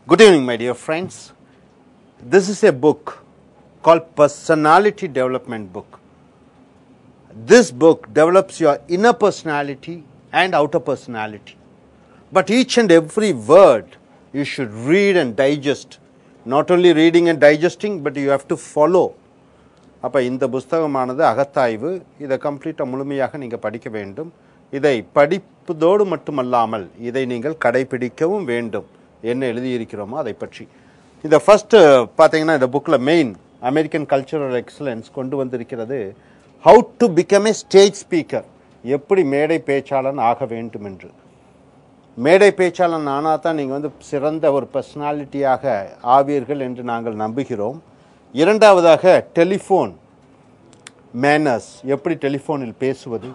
Good evening, my dear friends. This is a book called Personality Development Book. This book develops your inner personality and outer personality. But each and every word you should read and digest. Not only reading and digesting, but you have to follow. அப்போ இந்த புத்தகமானது அகத்தாய்வு. இதை கம்ப்ளீட்டாக முழுமையாக நீங்கள் படிக்க வேண்டும். இதை படிப்பதோடு மட்டுமல்லாமல் இதை நீங்கள் கடைபிடிக்கவும் வேண்டும். என்ன எழுதியிருக்கிறோமோ அதை பற்றி. இந்த ஃபர்ஸ்ட் பார்த்தீங்கன்னா இந்த புக்கில் மெயின் அமெரிக்கன் கல்ச்சரல் எக்ஸலன்ஸ் கொண்டு வந்திருக்கிறது how to become a stage speaker, எப்படி மேடை பேச்சாளன் ஆக வேண்டும் என்று. மேடை பேச்சாளன் ஆனால் தான் நீங்கள் சிறந்த ஒரு பர்சனாலிட்டியாக ஆவீர்கள் என்று நாங்கள் நம்புகிறோம். இரண்டாவதாக டெலிஃபோன் மேனர்ஸ், எப்படி டெலிஃபோனில் பேசுவது.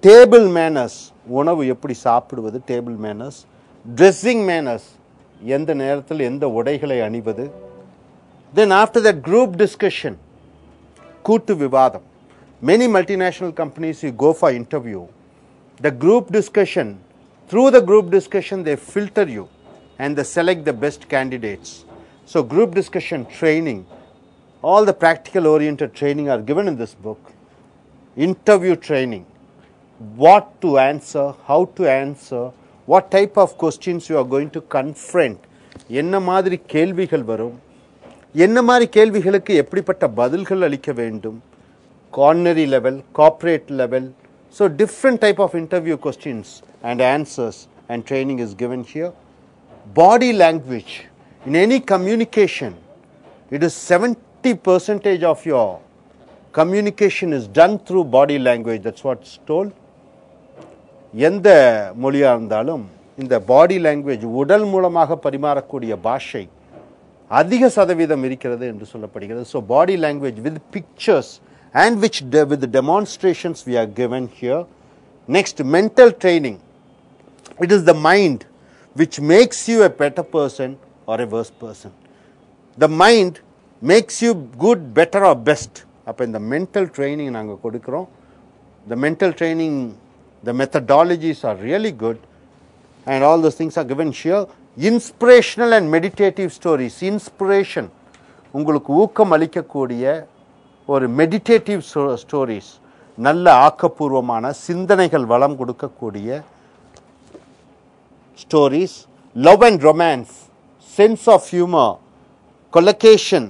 டேபிள் மேனர்ஸ், உணவு எப்படி சாப்பிடுவது, டேபிள் மேனர்ஸ். ட்ரெஸ்ஸிங் மேனர்ஸ், எந்த நேரத்தில் எந்த உடைகளை அணிவது. Then after that group discussion, கூட்டு விவாதம். Many multinational companies, you go for interview, the group discussion, through the group discussion they filter you and they select the best candidates. So group discussion training, all the practical oriented training are given in this book. Interview training, what to answer, how to answer, what type of questions you are going to confront, என்ன மாதிரி கேள்விகள் வரும், என்ன மாதிரி கேள்விகளுக்கு எப்படிப்பட்ட பதில்கள் அளிக்க வேண்டும். Coronary level, corporate level. So different type of interview questions and answers and training is given here. Body language. In any communication, it is 70% of your communication is done through body language. That's what's told. எந்த மொழியாக இருந்தாலும் இந்த body language, உடல் மூலமாக பரிமாறக்கூடிய பாஷை அதிக சதவீதம் இருக்கிறது என்று சொல்லப்படுகிறது. So body language with pictures and with the demonstrations we are given here. Next, mental training. It is the mind which makes you a better person or a worse person. The mind makes you good, better or best. அப்போ இந்த mental training நாங்கள் கொடுக்கிறோம். The mental training, the methodologies are really good and all those things are given here. Inspirational and meditative stories. Inspiration, உங்களுக்கு ஊக்கம் அளிக்கக்கூடிய ஒரு meditative stories, நல்ல ஆக்கப்பூர்வமான சிந்தனைகள் வளம் கொடுக்கக்கூடிய stories. Love and romance, sense of humour, collocation,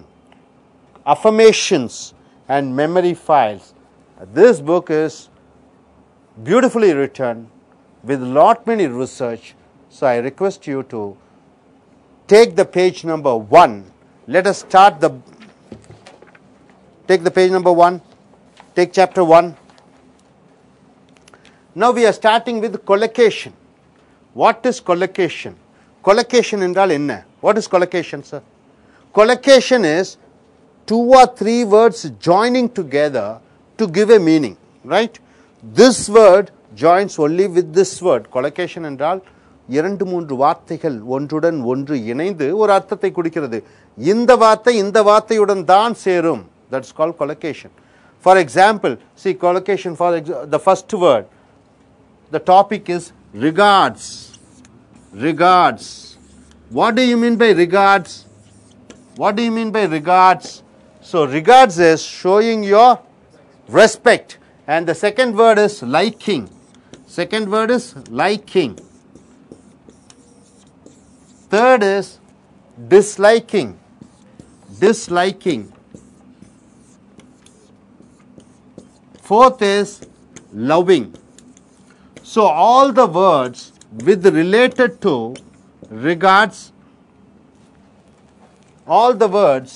affirmations and memory files. This book is beautifully written with lot many research. So I request you to take the page number 1. Let us start the Take the page number 1, take chapter 1. Now we are starting with collocation. What is collocation? Collocation என்றால் என்ன? What is collocation, sir? Collocation is 2 or 3 words joining together to give a meaning, right? This word joins only with this word. Collocation என்றால் 2-3 வார்த்தைகள் ஒன்றுடன் ஒன்று இணைந்து ஒரு அர்த்தத்தை கொடுக்கிறது. இந்த வார்த்தை இந்த வார்த்தையுடன் தான் சேரும். That's called collocation. For example, see collocation for the first word. The topic is regards. Regards. What do you mean by regards? What do you mean by regards? So regards is showing your respect. And the second word is liking. Second word is liking. Third is disliking. Disliking. Fourth is loving. So all the words with related to regards, all the words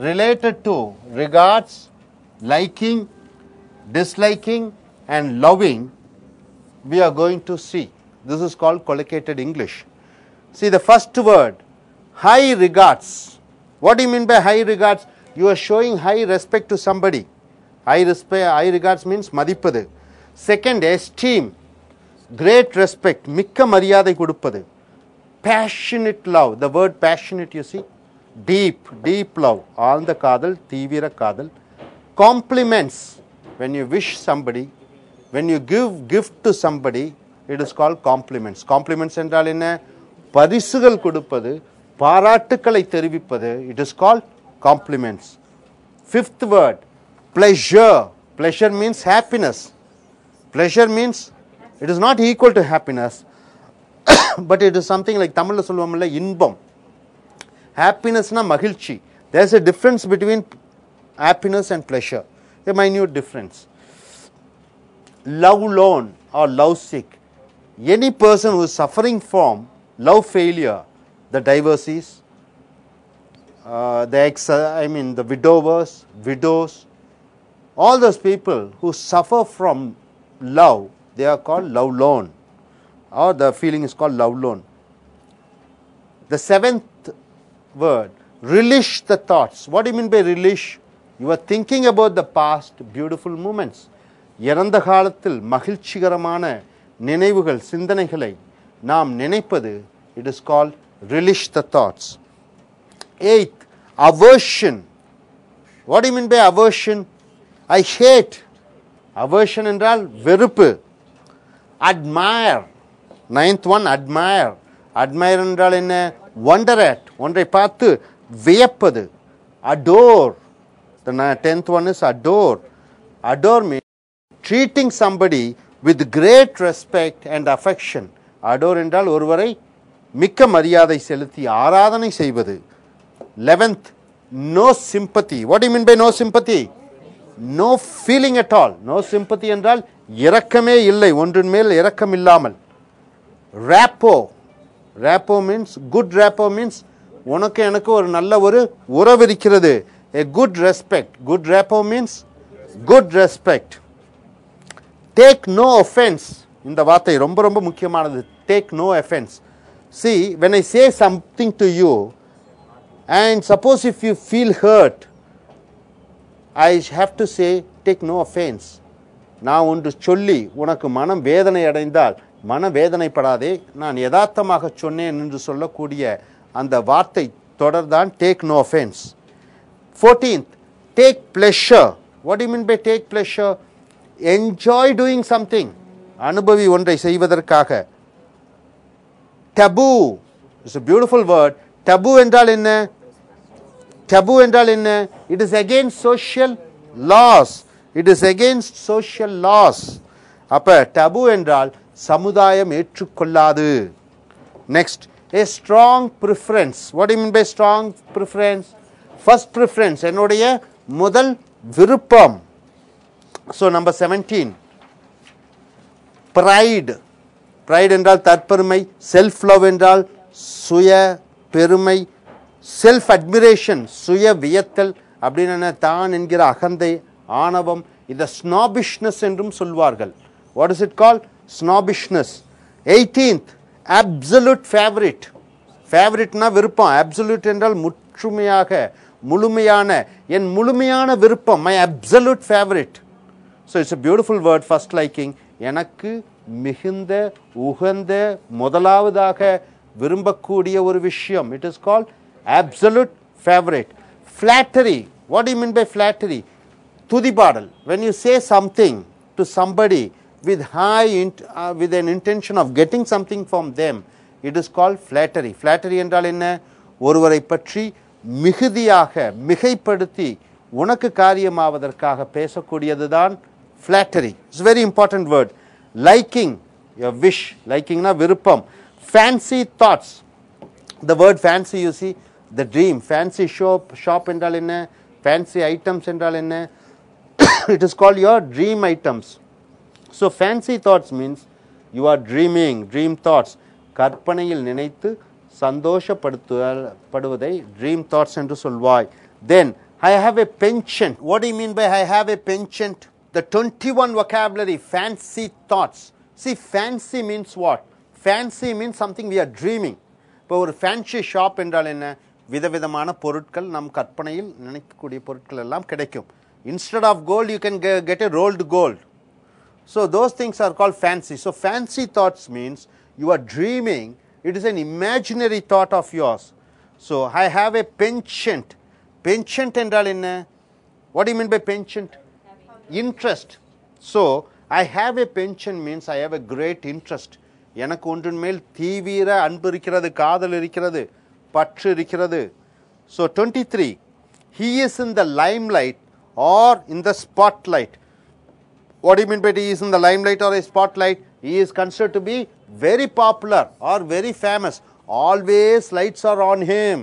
related to regards, liking, disliking and loving, we are going to see. This is called collocated English. See the first word, high regards. What do you mean by high regards? You are showing high respect to somebody. High regards means மதிப்பது. Second, esteem, great respect, மிக்க மரியாதை கொடுப்பது. Passionate love, the word passionate you see, deep love, ஆழ்ந்த காதல், தீவிர காதல். Compliments, when you wish somebody, when you give gift to somebody, it is called compliments. Compliments என்றால் என்ன? பரிசுகள் கொடுப்பது, பாராட்டுக்களை தெரிவிப்பது, it is called compliments. Fifth word, pleasure. Pleasure means happiness. Pleasure means it is not equal to happiness, but it is something like தமிழ்ல சொல்லுவோம்ல இன்பம். Happiness na மகிழ்ச்சி. There is a difference between happiness and pleasure, a minute difference. Love lone or love sick. Any person who is suffering from love failure, the divorcees, the widowers, widows, all those people who suffer from love, they are called love lone, or the feeling is called love lone. The seventh word, relish the thoughts. What do you mean by relish? You are thinking about the past beautiful moments. இறந்த காலத்தில் மகிழ்ச்சிகரமான நினைவுகள், சிந்தனைகளை நாம் நினைப்பது, it is called relish the thoughts. Eighth, aversion. What do you mean by aversion? I hate. Aversion என்றால் வெறுப்பு. Admire. Ninth one, admire. Admire என்றால் என்ன? Wonder at. ஒன்றை பார்த்து வியப்பது. Adore. The 10th one is adore. Adore means treating somebody with great respect and affection. Adore என்றால் ஒருவரை மிக்க மரியாதை செலுத்தி ஆராதனை செய்வது. 11th, no sympathy. What do you mean by no sympathy? No feeling at all. No sympathy என்றால் இரக்கமே இல்லை, ஒன்றின் மேல் இரக்கம் இல்லாமல். Rapport. Rapport means, good rapport means உனக்கு எனக்கு ஒரு நல்ல ஒரு உறவு இருக்கிறது. A good respect. Good rapport means good respect. Take no offense. இந்த வார்த்தை ரொம்ப ரொம்ப முக்கியமானது. Take no offense. See, when I say something to you, and suppose if you feel hurt, I have to say, take no offense. நான் ஒன்று சொல்லி உனக்கு மனம் வேதனை அடைந்தால் மன வேதனைப்படாதே, நான் யதார்த்தமாக சொன்னேன் என்று சொல்லக்கூடிய அந்த வார்த்தை தொடர்தான் take no offense. 14th, take pleasure. What do you mean by take pleasure? Enjoy doing something. அனுபவி ஒன்றை செய்வதற்காக. Taboo. It's a beautiful word. Taboo என்றால் என்ன? Taboo என்றால் என்ன? It is against social laws. It is against social laws. அப்ப taboo என்றால் சமுதாயம் ஏற்றுக்கொள்ளாது. Next, a strong preference. What do you mean by strong preference? First preference, என்னுடைய முதல் விருப்பம். So number 17, pride. Pride என்றால் தற்பெருமை. Self love என்றால் சுய பெருமை. Self admiration, சுய வியத்தல் அப்படின்னு தான் என்கிற அகந்தை, ஆணவம். இந்த snobbishness என்றும் சொல்வார்கள். What is it called? Snobbishness. 18th, absolute favorite. Favorite na விருப்பம். Absolute என்றால் முற்றுமையாக, முழுமையான, என் முழுமையான விருப்பம். My absolute favorite. So it's a beautiful word, first liking. எனக்கு மிகுந்த உகந்த முதலாவதாக விரும்பக்கூடிய ஒரு விஷயம். It is called absolute favorite. Flattery. What do you mean by flattery? துதிபாடல். When you say something to somebody with with an intention of getting something from them, it is called flattery. Flattery என்றால் என்ன? ஒருவரை பற்றி மிகுதியாக, மிகைப்படுத்தி உனக்கு காரியமாவதற்காக பேசக்கூடியதுதான் flattery. It's a very important word. Liking, your wish. Liking na விருப்பம். Fancy thoughts. The word fancy, you see, the dream. Fancy shop என்றால் என்ன? Fancy items என்றால் என்ன? It is called your dream items. So fancy thoughts means you are dreaming, dream thoughts. கற்பனையில் நினைத்து சந்தோஷப்படுவதை dream thoughts என்று சொல்வாய். Then I have a penchant. What do you mean by I have a penchant? The 21 vocabulary, fancy thoughts. See, fancy means what? Fancy means something we are dreaming. இப்போ ஒரு fancy shop என்றால் என்ன? விதவிதமான பொருட்கள் நம் கற்பனையில் நினைக்கக்கூடிய பொருட்கள் எல்லாம் கிடைக்கும். Instead of gold, you can get a rolled gold. So those things are called fancy. So fancy thoughts means you are dreaming. It is an imaginary thought of yours. So I have a penchant. Penchant என்றால் என்ன? What do you mean by penchant? Interest. So I have a penchant means I have a great interest. எனக்கு ஒன்றின் மேல் தீவிர அன்பு இருக்கிறது, காதல் இருக்கிறது, பற்று இருக்கிறது. So 23, he is in the limelight or in the spotlight. What do you mean by he is in the limelight or a spotlight? He is considered to be very popular or very famous. Always lights are on him.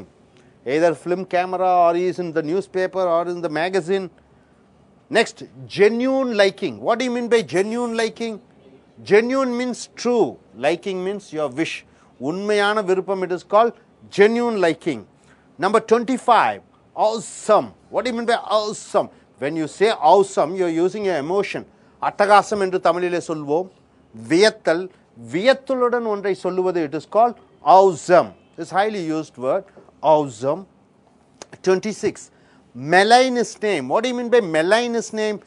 Either film camera or he is in the newspaper or in the magazine. Next, genuine liking. What do you mean by genuine liking? Genuine means true. Liking means your wish. உண்மையான விருப்பம், it is called genuine liking. Number 25, awesome. What do you mean by awesome? When you say awesome, you are using your emotion. அட்டகாசம் என்று தமிழிலே சொல்வோம். வியத்தல், வியத்தலுடன் ஒன்றை சொல்லுவது, it is called awesome. This highly used word, awesome. 26, malign his name. What do you mean by malign his name?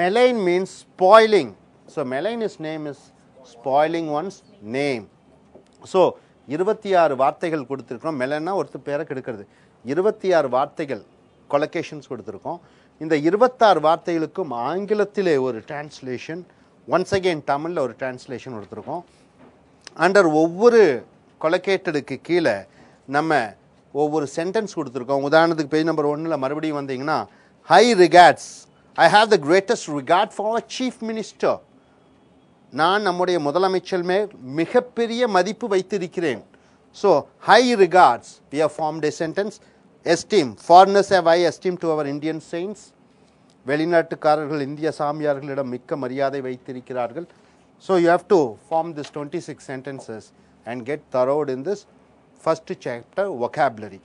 Malign means spoiling. So malign his name is spoiling one's name. So 26 வார்த்தைகள் கொடுத்திருக்கோம். மெலன்னா ஒருத்தர் பேரை கெடுக்கிறது. 26 வார்த்தைகள் collocations கொடுத்திருக்கோம். இந்த 26 வார்த்தைகளுக்கும் ஆங்கிலத்திலே ஒரு டிரான்ஸ்லேஷன், ஒன்ஸ் அகைன் தமிழில் ஒரு டிரான்ஸ்லேஷன் கொடுத்திருக்கோம். அண்டர் ஒவ்வொரு கொலோகேட்டடுக்கு கீழே நம்ம ஒவ்வொரு சென்டென்ஸ் கொடுத்துருக்கோம். உதாரணத்துக்கு பேஜ் நம்பர் 1 மறுபடியும் வந்தீங்கன்னா, high regards, I have the greatest regard for our chief minister. நான் நம்முடைய முதலமைச்சர் மேல் மிகப்பெரிய மதிப்பு வைத்திருக்கிறேன். So high regards, we have formed a sentence. Esteem, foreigners have high esteem to our Indian saints. வெளிநாட்டுக்காரர்கள் இந்திய சாமியார்களிடம் மிக்க மரியாதை வைத்திருக்கிறார்கள். So you have to form this 26 sentences and get thorough in this first chapter vocabulary.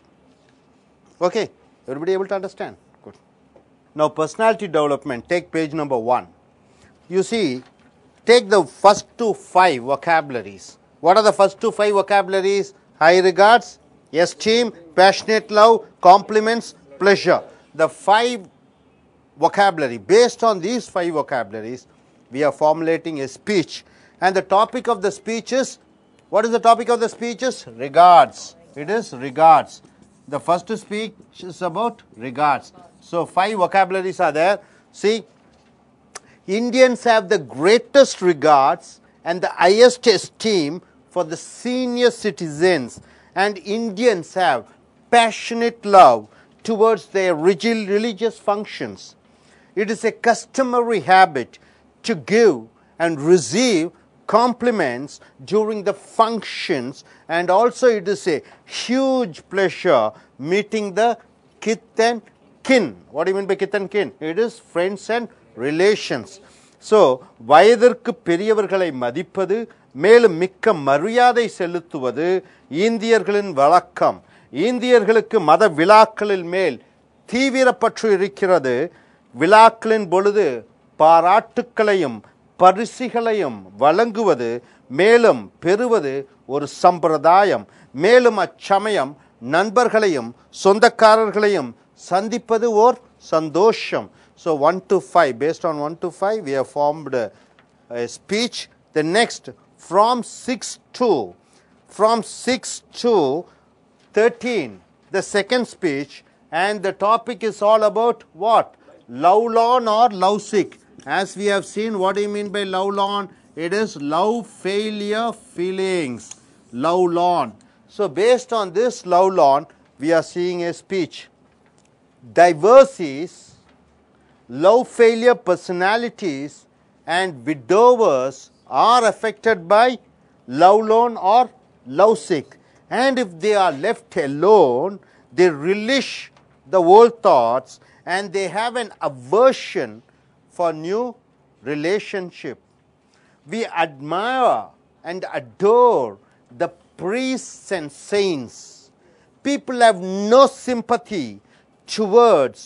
Okay, everybody able to understand? Good. Now personality development, take page number 1. You see, take the first to 5 vocabularies. What are the first to 5 vocabularies? High regards, esteem, passionate love, compliments, pleasure. The 5 vocabulary, based on these 5 vocabularies, we are formulating a speech. And the topic of the speech is, what is the topic of the speech is? Regards. It is regards. The first speech is about regards. So 5 vocabularies are there. See, Indians have the greatest regards and the highest esteem for the senior citizens, and Indians have passionate love towards their religious functions. It is a customary habit to give and receive compliments during the functions, and also it is a huge pleasure meeting the kith and kin. What do you mean by kith and kin? It is friends and relations. So வயதிற்கு பெரியவர்களை மதிப்பது, மேலும் மிக்க மரியாதை செலுத்துவது இந்தியர்களின் வழக்கம். இந்தியர்களுக்கு மத விழாக்களில் மேல் தீவிர பற்று இருக்கிறது. விழாக்களின் பொழுது பாராட்டுக்களையும் பரிசுகளையும் வழங்குவது, மேலும் பெறுவது ஒரு சம்பிரதாயம். மேலும் அச்சமயம் நண்பர்களையும் சொந்தக்காரர்களையும் சந்திப்பது ஓர் சந்தோஷம். So 1 to 5, based on 1 to 5, we have formed a speech. The next, from 6 to 13, the second speech, and the topic is all about what? Lovelorn or lovesick. As we have seen, what do you mean by lovelorn? It is love failure feelings. Lovelorn. So based on this lovelorn, we are seeing a speech. Divorcees, love failure personalities, and widowers are affected by lovelorn or lovesick. And if they are left alone, they relish the old thoughts and they have an aversion for new relationship. We admire and adore the priests and saints. People have no sympathy towards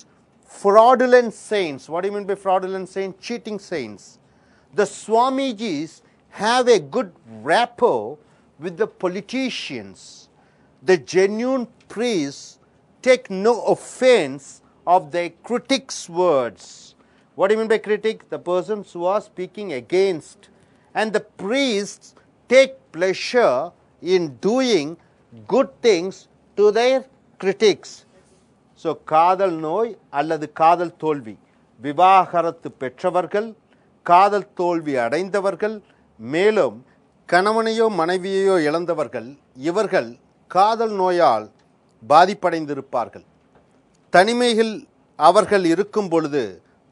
fraudulent saints. What do you mean by fraudulent saints? Cheating saints. The Swamijis have a good rapport with the politicians. The genuine priests take no offense of their critics' words. What do you mean by critic? The persons who are speaking against. And the priests take pleasure in doing good things to their critics. So காதல் நோய் அல்லது காதல் தோல்வி, விவாகரத்து பெற்றவர்கள், காதல் தோல்வி அடைந்தவர்கள், மேலும் கணவனையோ மனைவியையோ இழந்தவர்கள், இவர்கள் காதல் நோயால் பாதிப்படைந்திருப்பார்கள். தனிமையில் அவர்கள் இருக்கும் பொழுது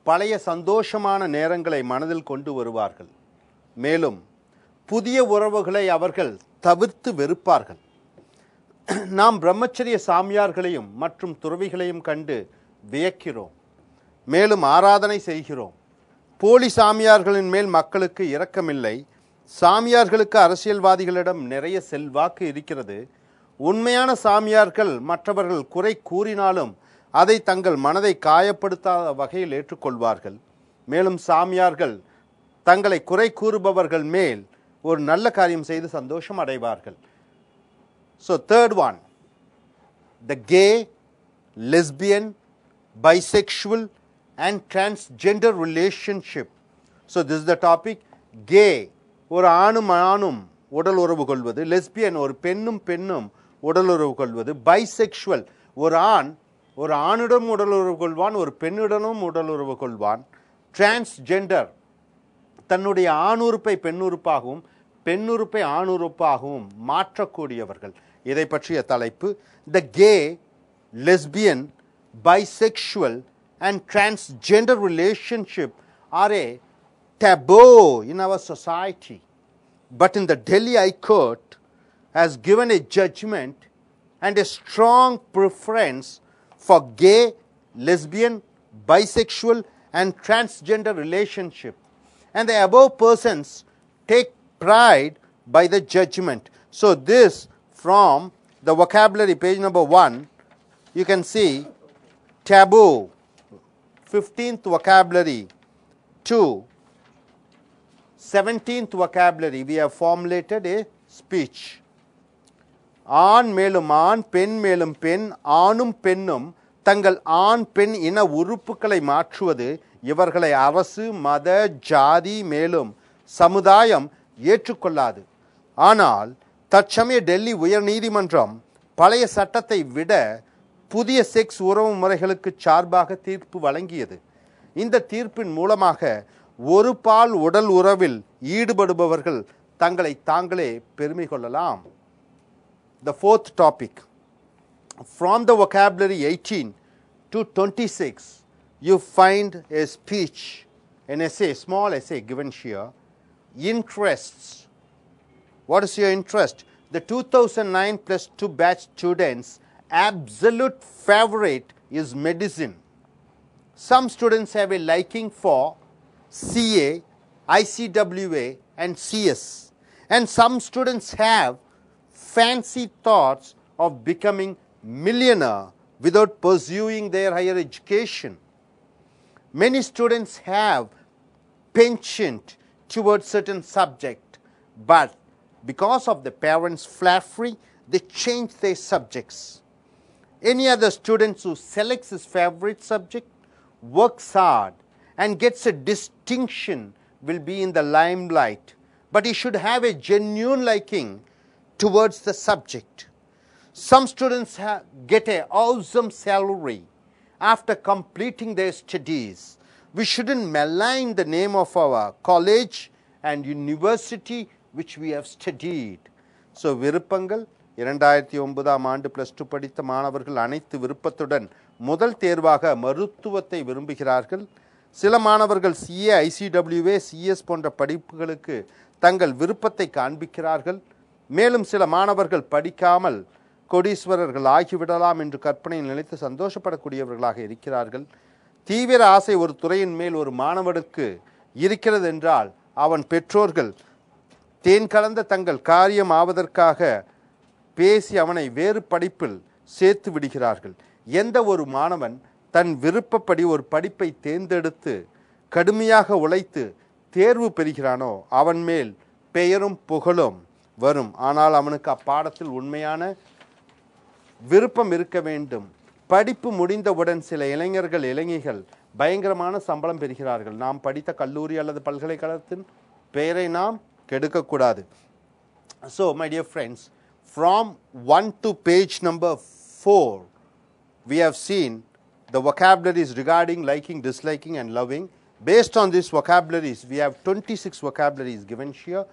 பழைய சந்தோஷமான நேரங்களை மனதில் கொண்டு வருவார்கள். மேலும் புதிய உறவுகளை அவர்கள் தவிர்த்து வெறுப்பார்கள். நாம் பிரம்மச்சரிய சாமியார்களையும் மற்றும் துறவிகளையும் கண்டு வியக்கிறோம், மேலும் ஆராதனை செய்கிறோம். போலி சாமியார்களின் மேல் மக்களுக்கு இரக்கமில்லை. சாமியார்களுக்கு அரசியல்வாதிகளிடம் நிறைய செல்வாக்கு இருக்கிறது. உண்மையான சாமியார்கள் மற்றவர்கள் குறை கூறினாலும் அதை தங்கள் மனதை காயப்படுத்தாத வகையில் ஏற்றுக்கொள்வார்கள். மேலும் சாமியார்கள் தங்களை குறை கூறுபவர்கள் மேல் ஒரு நல்ல காரியம் செய்து சந்தோஷம் அடைவார்கள். So third one, the gay, lesbian, bisexual and transgender relationship. So this is the topic. Gay, ஒரு ஆணும் ஆணும் உடல் உறவு கொள்வது. lesbian, ஒரு பெண்ணும் பெண்ணும் உடல் உறவு கொள்வது. bisexual, ஒரு ஆணிடம் உடல் உறவு கொள்வான், ஒரு பெண்ணிடமும் உடல் உறவு கொள்வான். transgender, தன்னுடைய ஆணுறுப்பை பெண்ணுறுப்பாகவும் பெண்ணுறுப்பை ஆணுறுப்பாகவும் மாற்றக்கூடியவர்கள். இதை பற்றிய தலைப்பு. The gay, lesbian, bisexual and transgender relationship are a taboo in our society. But in the Delhi High Court has given a judgment and a strong preference for gay, lesbian, bisexual and transgender relationship. And the above persons take pride by the judgment. So this from the vocabulary page number 1, you can see taboo, 15th vocabulary, 2, 17th vocabulary, we have formulated a speech. ஆண் மேலும் ஆண், பெண் மேலும் பெண், ஆணும் பெண்ணும் தங்கள் ஆண் பெண் இன உறுப்புகளை மாற்றுவது இவர்களை அரசு, மத, ஜாதி மேலும் சமுதாயம் ஏற்றுக்கொள்ளாது. ஆனால் தற்சமய டெல்லி உயர் நீதிமன்றம் பழைய சட்டத்தை விட புதிய செக்ஸ் உறவு முறைகளுக்கு சார்பாக தீர்ப்பு வழங்கியது. இந்த தீர்ப்பின் மூலமாக ஒரு பால் உடல் உறவில் ஈடுபடுபவர்கள் தங்களை தாங்களே பெருமை கொள்ளலாம். The fourth topic, from the vocabulary 18 to 26, you find a speech, an essay, small essay given here. Interests. What is your interest? The 2009 plus 2 batch students' absolute favorite is medicine. Some students have a liking for CA, ICWA and CS. And some students have fancy thoughts of becoming millionaire without pursuing their higher education. Many students have penchant towards certain subject, but because of the parents' flattery, they change their subjects. Any other students who selects his favorite subject, works hard and gets a distinction will be in the limelight, but he should have a genuine liking towards the subject. Some students get an awesome salary after completing their studies. We shouldn't malign the name of our college and university which we have studied. So விருப்பங்கள் 2009ஆம் ஆண்டு +2 படித்த மாணவர்கள் அனைத்து விருப்பத்துடன் முதல் தேர்வாக மருத்துவத்தை விரும்புகிறார்கள். சில மாணவர்கள் CA, ICWA, CS போன்ற படிப்புகளுக்கு தங்கள் விருப்பத்தை காண்பிக்கிறார்கள். மேலும் சில மாணவர்கள் படிக்காமல் கோடீஸ்வரர்கள் ஆகிவிடலாம் என்று கற்பனையில் நினைத்து சந்தோஷப்படக்கூடியவர்களாக இருக்கிறார்கள். தீவிர ஆசை ஒரு துறையின் மேல் ஒரு மாணவனுக்கு இருக்கிறது என்றால் அவன் பெற்றோர்கள் தேன் கலந்த தங்கள் காரியம் ஆவதற்காக பேசி அவனை வேறு படிப்பில் சேர்த்து விடுகிறார்கள். எந்த ஒரு மாணவன் தன் விருப்பப்படி ஒரு படிப்பை தேர்ந்தெடுத்து கடுமையாக உழைத்து தேர்வு பெறுகிறானோ அவன் மேல் பெயரும் புகழும் வரும். ஆனால் அவனுக்கு அப்பாடத்தில் உண்மையான விருப்பம் இருக்க வேண்டும். படிப்பு முடிந்தவுடன் சில இளைஞர்கள் இளைஞர்கள் பயங்கரமான சம்பளம் பெறுகிறார்கள். நாம் படித்த கல்லூரி அல்லது பல்கலைக்கழகத்தின் பெயரை நாம் கெடுக்கக்கூடாது. So my dear friends, from 1 to page number 4 we have seen the vocabularies regarding liking, disliking and loving. Based on these vocabularies, we have 26 vocabularies given here.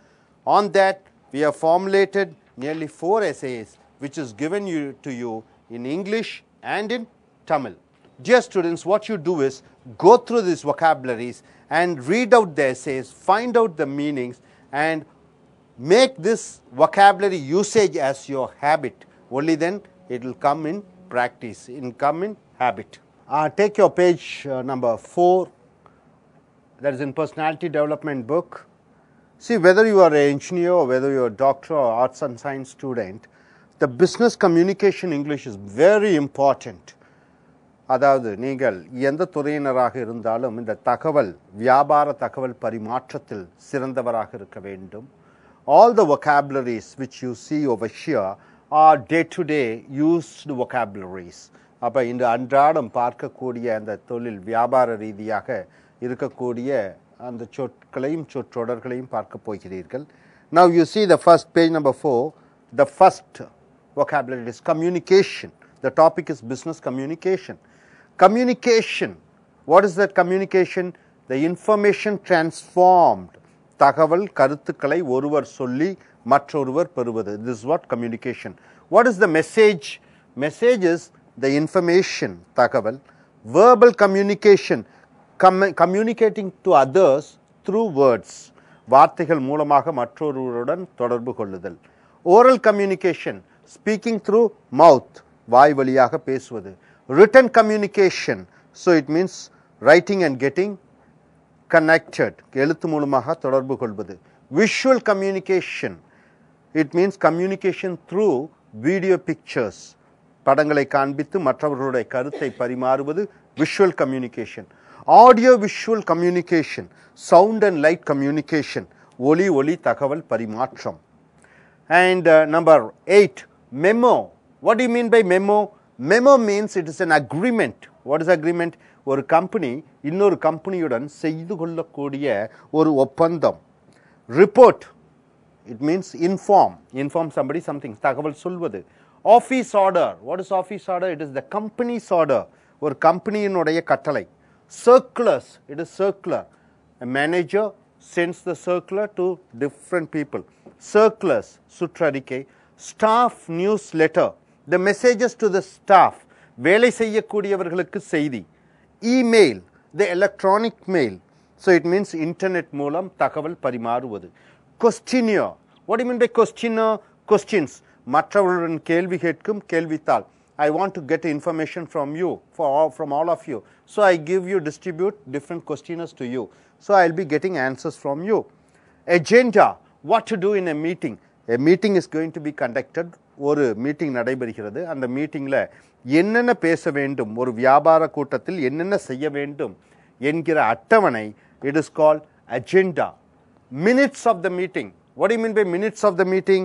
On that, we have formulated nearly 4 essays, which is given to you in English and in Tamil. Dear students, what you do is go through these vocabularies and read out the essays, find out the meanings, and make this vocabulary usage as your habit. Only then it will come in practice, come in habit. Take your page number 4, that is in personality development book. See, whether you are an engineer or whether you are a doctor or arts and science student, the business communication English is very important. அதாவது நீங்கள் எந்த துறையினராக இருந்தாலும் இந்த தகவல் வியாபார தகவல் பரிமாற்றத்தில் சிறந்தவராக இருக்க வேண்டும். All the vocabularies which you see over here are day-to-day used vocabularies. அப்போ இந்த அன்றாடம் பார்க்கக்கூடிய அந்த தொழில் வியாபார ரீதியாக இருக்கக்கூடிய அந்த சொற்களையும் சொற்றொடர்களையும் பார்க்க போகிறீர்கள். Now you see the first page number 4, the first vocabulary is communication. The topic is business communication. Communication, what is that communication? The information transformed. தகவல் கருத்துக்களை ஒருவர் சொல்லி மற்றொருவர் பெறுவது. This is what communication. What is the message? Message is the information, தகவல். Verbal communication, communicating to others through words. வார்த்தைகள் மூலமாக மற்றொருவருடன் தொடர்பு கொள்ளுதல். Oral communication, speaking through mouth, வாய் வழியாக பேசுவது. Written communication, so it means writing and getting connected, எழுத்து மூலமாக தொடர்பு கொள்வது. Visual communication, it means communication through video pictures, படங்களை காண்பித்து மற்றவர்களுடைய கருத்தை பரிமாறுவது visual communication. Audio visual communication, sound and light communication, ஒளி தகவல் பரிமாற்றம். And number 8, memo. What do you mean by memo? Memo means it is an agreement. What is agreement? ஒரு company இன்னொரு கம்பெனியுடன் செய்து கொள்ளக்கூடிய ஒரு ஒப்பந்தம். Report, it means inform somebody something, தகவல் சொல்வது. Office order, what is office order? It is the company's order, ஒரு கம்பெனியினுடைய கட்டளை. Circulars, it is circular. A manager sends the circular to different people. Circulars, சுற்றறிக்கை. Staff newsletter, the messages to the staff, வேலை செய்யக்கூடியவர்களுக்கு செய்தி. Email, the electronic mail, so it means internet மூலம் தகவல் பரிமாறுவது. Questionnaire, what do you mean by questionnaire? Questions, மற்றவர்களுடன் கேள்வி கேட்கும் கேள்வித்தாள். I want to get information from you, from all of you, so I distribute different questionnaires to you, so I will be getting answers from you. Agenda, what to do in a meeting. A meeting is going to be conducted, ஒரு meeting நடைபெறுகிறது. அந்த மீட்டிங்கில் என்னென்ன பேச வேண்டும், ஒரு வியாபார கூட்டத்தில் என்னென்ன செய்ய வேண்டும் என்கிற அட்டவணை, it is called agenda. Minutes of the meeting, what do you mean by minutes of the meeting?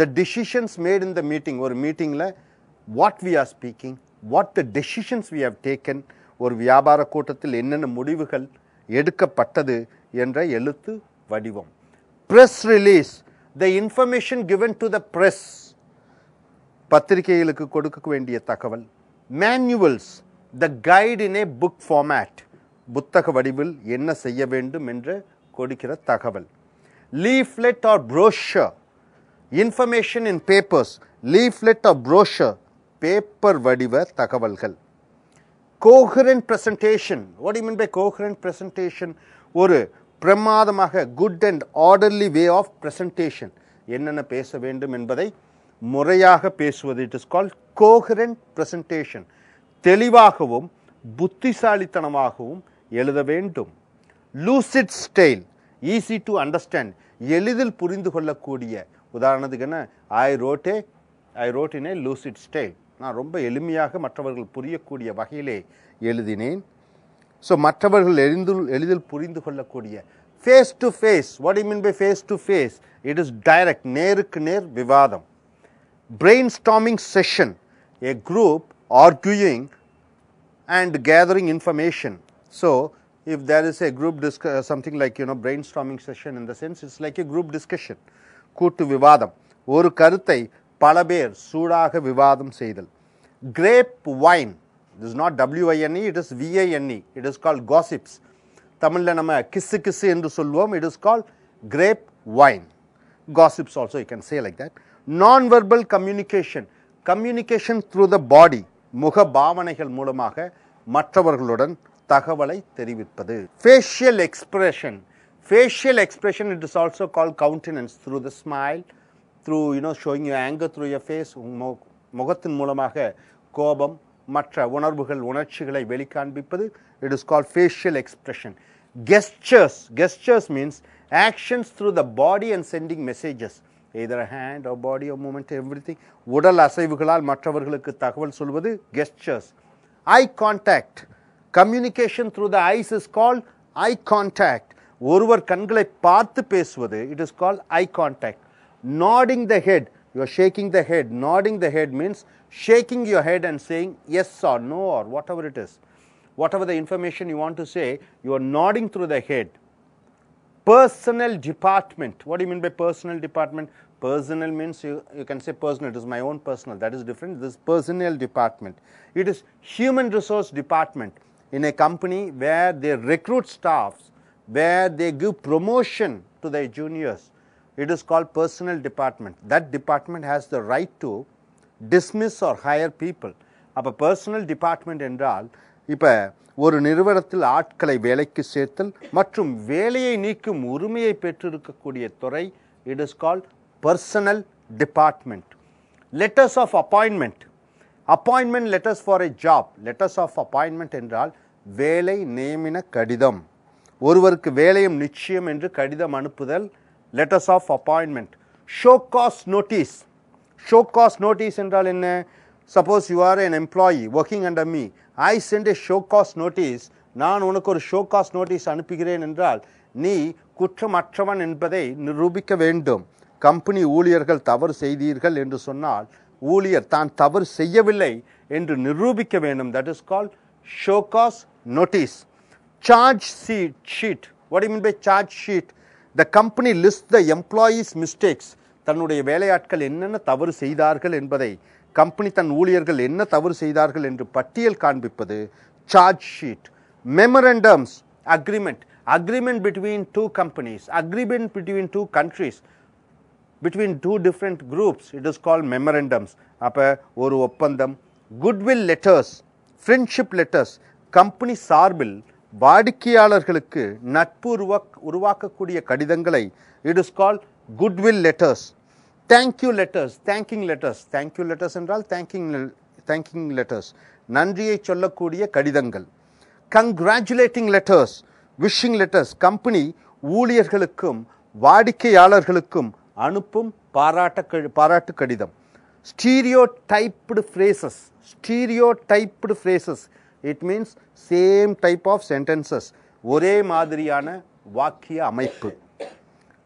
The decisions made in the meeting, ஒரு மீட்டிங்கில் what we are speaking, what the decisions we have taken, ஒரு வியாபார கூட்டத்தில் என்னென்ன முடிவுகள் எடுக்கப்பட்டது என்ற எழுத்து வடிவம். Press release, the information given to the press, பத்திரிகைகளுக்கு கொடுக்க வேண்டிய தகவல். Manuals, the guide in a book format, புத்தக வடிவில் என்ன செய்ய வேண்டும் என்று கொடுக்கிற தகவல். Leaflet or brochure, information in papers. Leaflet or brochure, paper வடிவ தகவல்கள். Coherent presentation, what do you mean by coherent presentation? ஒரு பிரமாதமாக good and orderly way of presentation, என்னென்ன பேச வேண்டும் என்பதை முறையாக பேசுவது. It is called coherent presentation. தெளிவாகவும் புத்திசாலித்தனமாகவும் எழுத வேண்டும். Lucid style, easy to understand, எளிதில் புரிந்து கொள்ளக்கூடிய. உதாரணத்துக்கு என்ன, I wrote in a lucid style, நான் ரொம்ப எளிமையாக மற்றவர்கள் புரியக்கூடிய வகையிலே எழுதினேன். ஸோ மற்றவர்கள் எளிதில் புரிந்து கொள்ளக்கூடிய. Face to face, what do you mean by face to face? It is direct, நேருக்கு நேர் விவாதம். Brainstorming session, a group arguing and gathering information. So if there is a group something like brainstorming session, in the sense it's like a group discussion, கூட்டு விவாதம், ஒரு கருத்தை பல பேர் சூடாக விவாதம் செய்தல். Grape wine, this is not WINE, it is VINE, it is called gossips. தமிழ்ல நம்ம கிசு கிசு என்று சொல்வோம். It is called grape wine. Gossips also you can say like that. Non-verbal communication. Communication through the body. முக பாவனைகள் மூலமாக மற்றவர்களுடன் தகவலை தெரிவிப்பது. Facial expression. Facial expression, it is also called countenance, through the smile, through showing your anger through your face. முகத்தின் மூலமாக கோபம் மற்ற உணர்வுகள் உணர்ச்சிகளை வெளிக்காண்பிப்பது. It is called facial expression. Gestures. Gestures means actions through the body and sending messages. Either a hand or body or movement, everything. உடல் அசைவுகளால் மற்றவர்களுக்கு தகவல் சொல்வது gestures. Eye contact. Communication through the eyes is called eye contact. ஒருவர் கண்களை பார்த்து பேசுவது, it is called eye contact. Nodding the head. You are shaking the head. Nodding the head means shaking your head and saying yes or no or whatever it is. Whatever the information you want to say, you are nodding through the head. Personal department. What do you mean by personal department? Personal means you can say personal. It is my own personal. That is different. This is personnel department. It is human resource department in a company where they recruit staffs, where they give promotion to their juniors. It is called personnel department. That department has the right to dismiss or hire people. அப்போ personal department என்றால் இப்போ ஒரு நிறுவனத்தில் ஆட்களை வேலைக்கு சேர்த்தல் மற்றும் வேலையை நீக்கும் உரிமையை பெற்றிருக்கக்கூடிய துறை. It is called personnel department. Letters of appointment. Appointment letters for a job. Letters of appointment என்றால் வேலை நியமன கடிதம். ஒருவருக்கு வேலையும் நிச்சயம் என்று கடிதம் அனுப்புதல். Letters of appointment. Show cause notice. Show cause notice என்றால் என்ன? Suppose you are an employee working under me. I send a show cause notice. நான் உனக்கு ஒரு show cause notice அனுப்புகிறேன் என்றால் நீ குற்றமற்றவன் என்பதை நிரூபிக்க வேண்டும். கம்பெனி ஊழியர்கள் தவறு செய்தீர்கள் என்று சொன்னால் ஊழியர் தான் தவறு செய்யவில்லை என்று நிரூபிக்க வேண்டும். That is called show cause notice. Charge sheet. What do you mean by charge sheet? The company lists the employees' mistakes. தன்னுடைய வேலையாட்கள் என்னென்ன தவறு செய்தார்கள் என்பதை கம்பெனி தன் ஊழியர்கள் என்ன தவறு செய்தார்கள் என்று பட்டியல் காண்பிப்பது charge sheet. Memorandums. Agreement. Agreement between two companies. Agreement between two countries. Between two different groups. It is called memorandums. அப்போ ஒரு ஒப்பந்தம். Goodwill letters. Friendship letters. Company சார்பில் வாடிக்கையாளர்களுக்கு நட்பு உருவாக்கக்கூடிய கடிதங்களை it is called goodwill letters. Thank you letters. Thanking letters. Thank you letters என்றால் thanking letters, நன்றியை சொல்லக்கூடிய கடிதங்கள். Congratulating letters. Wishing letters. Company ஊழியர்களுக்கும் வாடிக்கையாளர்களுக்கும் அனுப்பும் பாராட்டு கடிதம். Stereotyped phrases. Stereotyped phrases. It means same type of sentences. ஒரே மாதிரியான வாக்கிய அமைப்பு.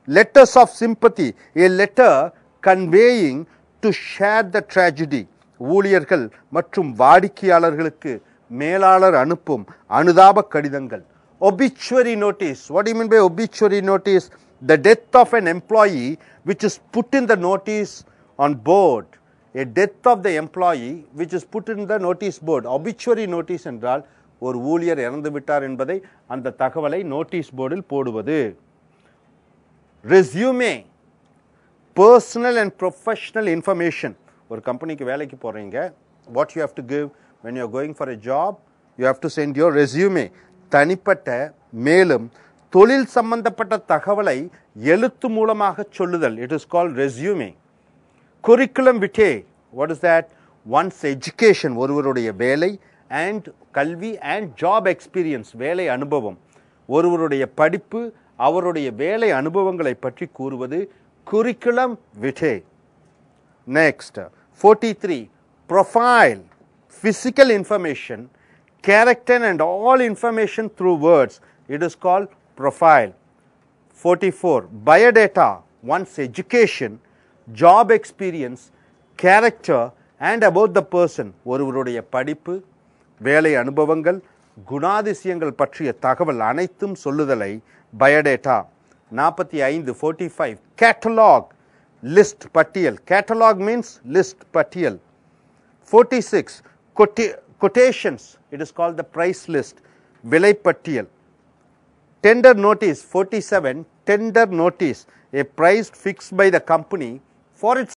Letters of sympathy. A letter conveying to share the tragedy. ஊழியர்கள் மற்றும் வாடிக்கையாளர்களுக்கு மேலாளர் அனுப்பும் அனுதாப கடிதங்கள். Obituary notice. What do you mean by obituary notice? The death of an employee which is put in the notice on board. A death of the employee which is put in the notice board. Obituary notice என்றால் ஒரு ஊழியர் இறந்து விட்டார் என்பதை அந்த தகவலை notice போர்டில் போடுவது. Resume. personal and professional information. ஒரு கம்பெனிக்கு வேலைக்கு போறீங்க. What you have to give when you are going for a job? You have to send your resume. தனிப்பட்ட மேலும் தொழில் சம்பந்தப்பட்ட தகவலை எழுத்து மூலமாக சொல்லுதல். It is called resume. Curriculum vitae. What is that? One's education. ஒருவருடைய வேலை and கல்வி and job experience. வேலை அனுபவம். ஒருவருடைய படிப்பு அவருடைய வேலை அனுபவங்களை பற்றி கூறுவது curriculum vitae. Next, 43. Profile. Physical information, character and all information through words. It is called profile. 44. Biodata. One's education, job experience, character and about the person. ஒருவருடைய படிப்பு வேலை அனுபவங்கள் குணாதிசயங்கள் பற்றிய தகவல் அனைத்தும் சொல்லுதலை பயோடேட்டா. 45. 45. Catalog. List பட்டியல். Catalog means list பட்டியல். 46. Quotations. It is called the price list. விலை பட்டியல். Tender notice 47, tender notice, a price fixed by the company for its